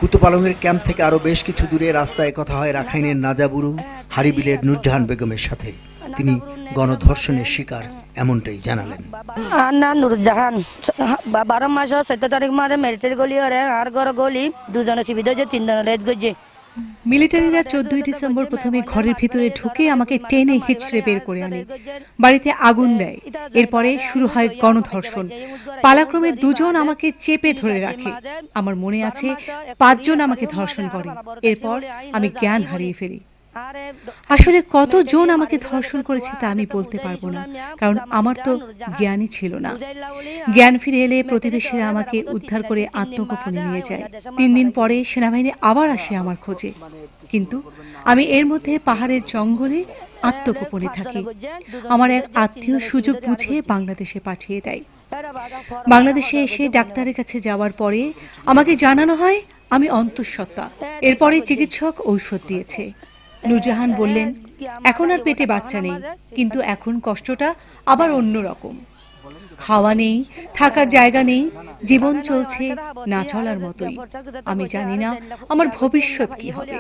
কুতুপালংয়ের camp থেকে আরো বেশ কিছু দূরে রাস্তায় কথা হয় রাখাইনের নাজাবুরু হারিবিলের নুরজাহান বেগমের সাথে। তিনি গণধর্ষণের শিকার এমনটাই জানালেন। না নুরজাহান 12 মাস 14 তারিখ মারে মিলিটারি গলি আর ঘর গলি দুজনে জীবিত হয়েছে, 3 জন রেড গেছে। মিলিটারিরা 14 ডিসেম্বর প্রথমে ঘরের ভিতরে ঢুকে আমাকে টেনে হিচড়ে বের করে আনে, বাড়িতে আগুন দেয়। এরপরে শুরু হয় গণধর্ষণ। পালাক্রমে 2 জন আমাকে চেপে ধরে রাখে। আমার মনে আছে 5 জন আমাকে ধর্ষণ করে। এরপর আমি জ্ঞান হারিয়ে ফেলি। আসলে কতজন আমাকে ধর্ষণ করেছে তা আমি বলতে পারবো না, কারণ আমার তো জ্ঞানই ছিল না। জ্ঞান ফিরে এলে প্রতিবেশীরা আমাকে উদ্ধার করে আত্মগোপনে নিয়ে যায়। 3 দিন পরে সেনাবাহিনী আবার আসে আমার খোঁজে, কিন্তু আমি এর মধ্যে পাহাড়ের জঙ্গলে আত্মগোপনে থাকি। আমার এক আত্মীয় সুযোগ বুঝে বাংলাদেশে পাঠিয়ে দেয়। বাংলাদেশে এসে ডাক্তারের কাছে যাওয়ার পরে আমাকে জানানো হয় আমি অন্তঃসত্ত্বা। এরপরে চিকিৎসক ঔষধ দিয়েছে। নুরজাহান বললেন, এখন আর পেটে বাচ্চা নেই, কিন্তু এখন কষ্টটা আবার অন্য রকম। খাওয়া নেই, থাকার জায়গা নেই, জীবন চলছে না চলার মতোই। আমি জানি না আমার ভবিষ্যৎ কি হবে।